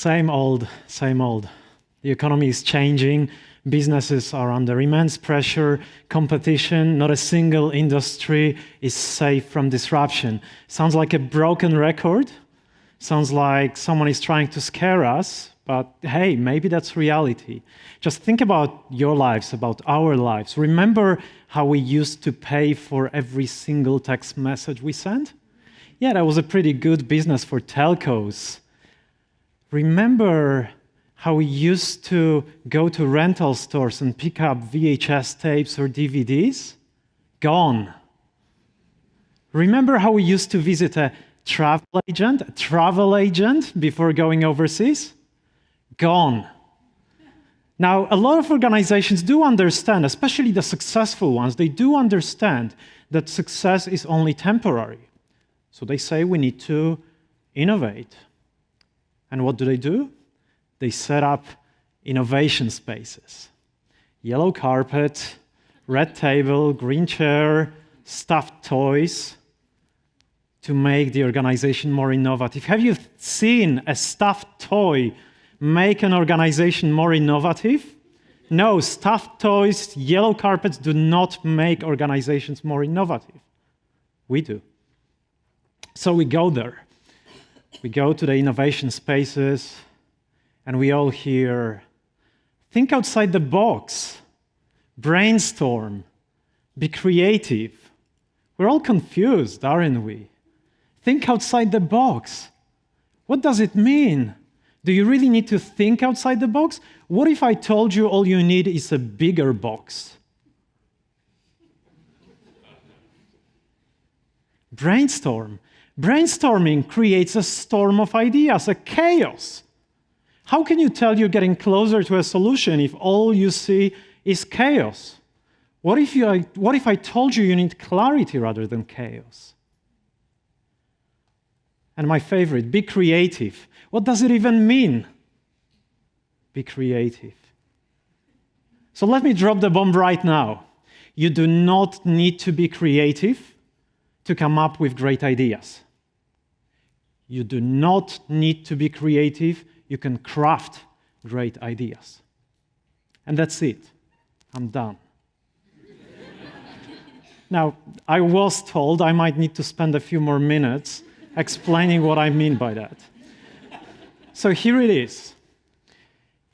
Same old, same old. The economy is changing. Businesses are under immense pressure, competition. Not a single industry is safe from disruption. Sounds like a broken record. Sounds like someone is trying to scare us. But hey, maybe that's reality. Just think about your lives, about our lives. Remember how we used to pay for every single text message we sent? Yeah, that was a pretty good business for telcos. Remember how we used to go to rental stores and pick up VHS tapes or DVDs? Gone. Remember how we used to visit a travel agent before going overseas? Gone. Now, a lot of organizations do understand, especially the successful ones, they do understand that success is only temporary. So they say we need to innovate. And what do? They set up innovation spaces. Yellow carpet, red table, green chair, stuffed toys to make the organization more innovative. Have you seen a stuffed toy make an organization more innovative? No, stuffed toys, yellow carpets do not make organizations more innovative. We do. So we go there. We go to the innovation spaces, and we all hear, think outside the box, brainstorm, be creative. We're all confused, aren't we? Think outside the box. What does it mean? Do you really need to think outside the box? What if I told you all you need is a bigger box? Brainstorm. Brainstorming creates a storm of ideas, a chaos. How can you tell you're getting closer to a solution if all you see is chaos? What if I told you need clarity rather than chaos? And my favorite, be creative. What does it even mean? Be creative. So let me drop the bomb right now. You do not need to be creative to come up with great ideas. You do not need to be creative. You can craft great ideas. And that's it. I'm done. Now, I was told I might need to spend a few more minutes explaining what I mean by that. So here it is.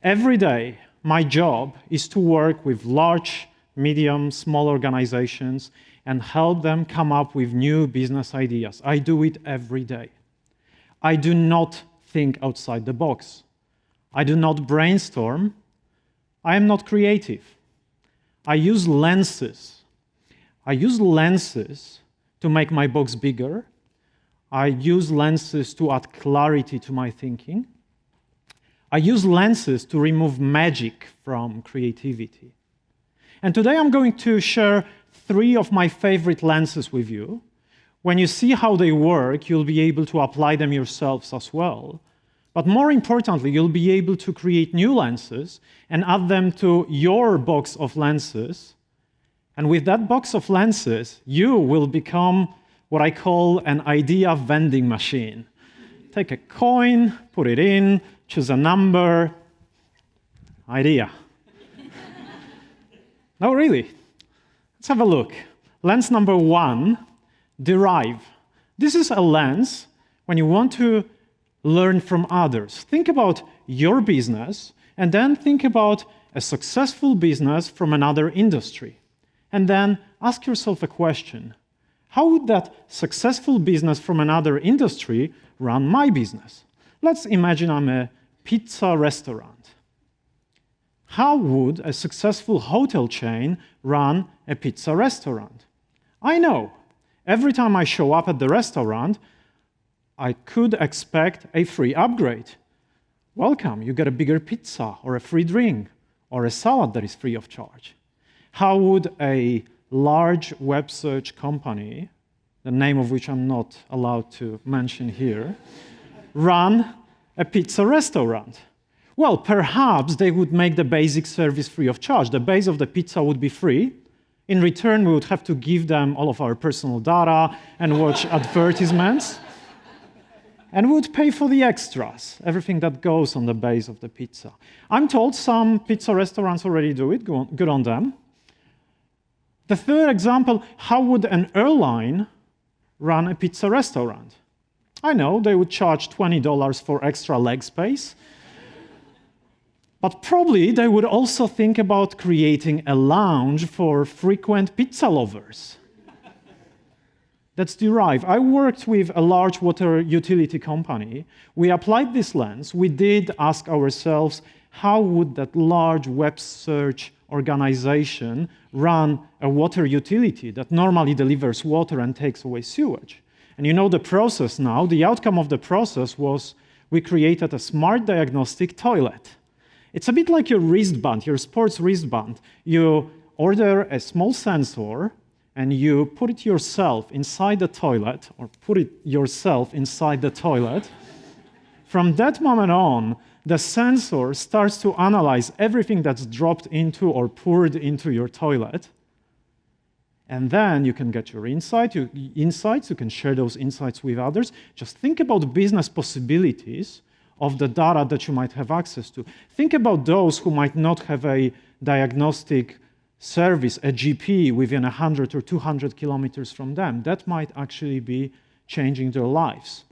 Every day, my job is to work with large, medium, small organizations and help them come up with new business ideas. I do it every day. I do not think outside the box. I do not brainstorm. I am not creative. I use lenses. I use lenses to make my box bigger. I use lenses to add clarity to my thinking. I use lenses to remove magic from creativity. And today I'm going to share 3 of my favorite lenses with you. When you see how they work, you'll be able to apply them yourselves as well. But more importantly, you'll be able to create new lenses and add them to your box of lenses. And with that box of lenses, you will become what I call an idea vending machine. Take a coin, put it in, choose a number, idea. No, really. Let's have a look. Lens number 1, derive. This is a lens when you want to learn from others. Think about your business, and then think about a successful business from another industry. And then ask yourself a question. How would that successful business from another industry run my business? Let's imagine I'm a pizza restaurant. How would a successful hotel chain run a pizza restaurant? I know. Every time I show up at the restaurant, I could expect a free upgrade. Welcome, you get a bigger pizza, or a free drink, or a salad that is free of charge. How would a large web search company, the name of which I'm not allowed to mention here, run a pizza restaurant? Well, perhaps they would make the basic service free of charge. The base of the pizza would be free. In return, we would have to give them all of our personal data and watch advertisements. and would pay for the extras, everything that goes on the base of the pizza. I'm told some pizza restaurants already do it, good on them. The third example, how would an airline run a pizza restaurant? I know they would charge $20 for extra leg space, but probably they would also think about creating a lounge for frequent pizza lovers. That's derived. I worked with a large water utility company. We applied this lens. We did ask ourselves, how would that large web search organization run a water utility that normally delivers water and takes away sewage? And you know the process now. The outcome of the process was we created a smart diagnostic toilet. It's a bit like your wristband, your sports wristband. You order a small sensor and you put it yourself inside the toilet, or put it yourself inside the toilet. From that moment on, the sensor starts to analyze everything that's dropped into or poured into your toilet. And then you can get your insights, you can share those insights with others. Just think about business possibilities of the data that you might have access to. Think about those who might not have a diagnostic service, a GP, within 100 or 200 kilometers from them. That might actually be changing their lives.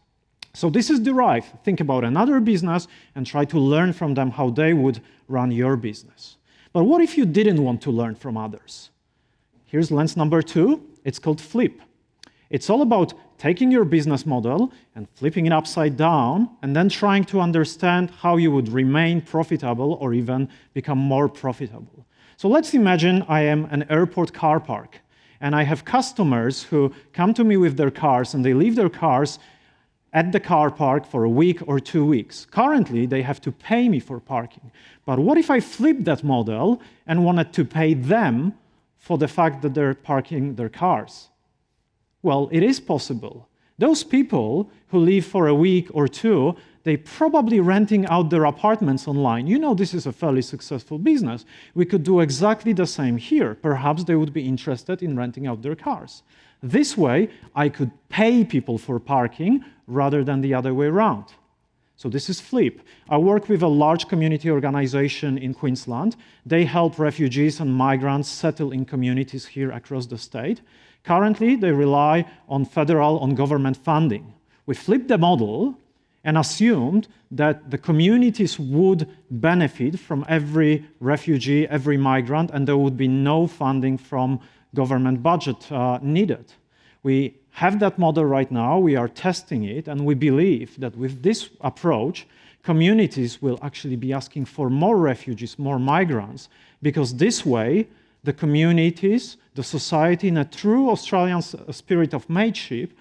So this is derived. Think about another business and try to learn from them how they would run your business. But what if you didn't want to learn from others? Here's lens number 2. It's called flip. It's all about taking your business model and flipping it upside down and then trying to understand how you would remain profitable or even become more profitable. So let's imagine I am an airport car park and I have customers who come to me with their cars and they leave their cars at the car park for a week or 2 weeks. Currently, they have to pay me for parking. But what if I flip that model and wanted to pay them for the fact that they're parking their cars? Well, it is possible. Those people who leave for a week or 2, they're probably renting out their apartments online. You know this is a fairly successful business. We could do exactly the same here. Perhaps they would be interested in renting out their cars. This way, I could pay people for parking rather than the other way around. So this is flip. I work with a large community organization in Queensland. They help refugees and migrants settle in communities here across the state. Currently, they rely on federal, on government funding. We flipped the model and assumed that the communities would benefit from every refugee, every migrant, and there would be no funding from government budget needed. We have that model right now, we are testing it, and we believe that with this approach, communities will actually be asking for more refugees, more migrants, because this way, the communities, the society, in a true Australian spirit of mateship,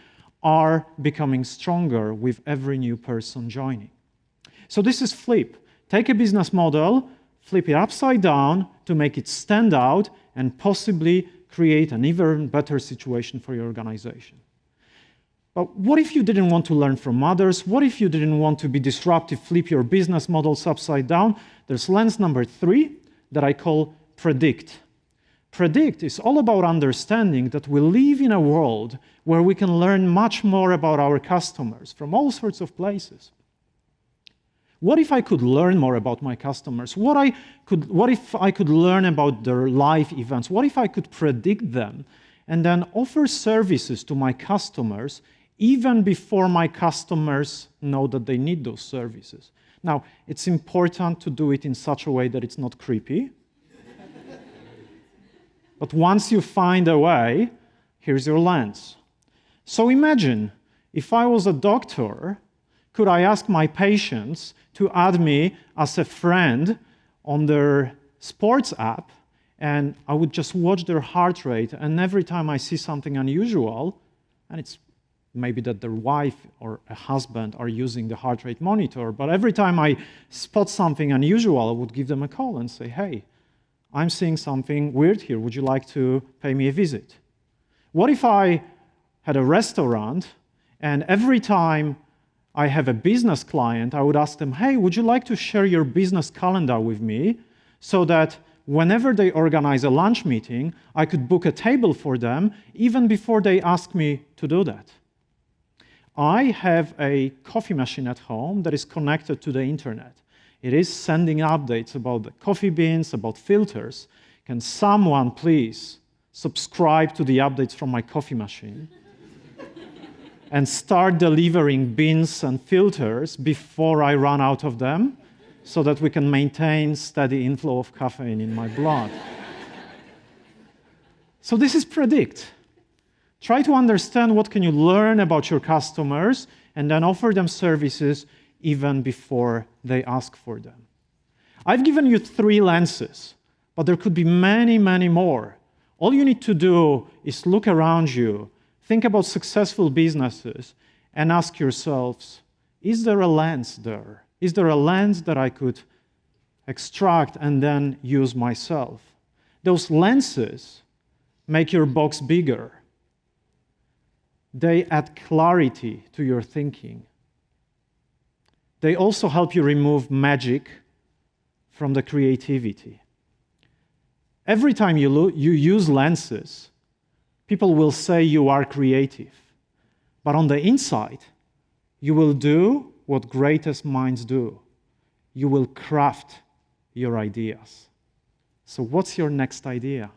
are becoming stronger with every new person joining. So this is flip. Take a business model, flip it upside down to make it stand out and possibly create an even better situation for your organization. But what if you didn't want to learn from others? What if you didn't want to be disruptive, flip your business models upside down? There's lens number 3 that I call predict. Predict is all about understanding that we live in a world where we can learn much more about our customers from all sorts of places. What if I could learn more about my customers? What if I could learn about their life events? What if I could predict them and then offer services to my customers even before my customers know that they need those services? Now, it's important to do it in such a way that it's not creepy. But once you find a way, here's your lens. So imagine, if I was a doctor, could I ask my patients to add me as a friend on their sports app, and I would just watch their heart rate, and every time I see something unusual, and it's maybe that their wife or a husband are using the heart rate monitor, but every time I spot something unusual, I would give them a call and say, hey, I'm seeing something weird here. Would you like to pay me a visit? What if I had a restaurant and every time I have a business client, I would ask them, hey, would you like to share your business calendar with me so that whenever they organize a lunch meeting, I could book a table for them even before they ask me to do that? I have a coffee machine at home that is connected to the internet. It is sending updates about the coffee beans, about filters. Can someone please subscribe to the updates from my coffee machine and start delivering beans and filters before I run out of them so that we can maintain steady inflow of caffeine in my blood? So this is predict. Try to understand what can you learn about your customers and then offer them services even before they ask for them. I've given you 3 lenses, but there could be many, many more. All you need to do is look around you, think about successful businesses, and ask yourselves, is there a lens there? Is there a lens that I could extract and then use myself? Those lenses make your box bigger. They add clarity to your thinking. They also help you remove magic from the creativity. Every time you use lenses, people will say you are creative. But on the inside, you will do what greatest minds do. You will craft your ideas. So what's your next idea?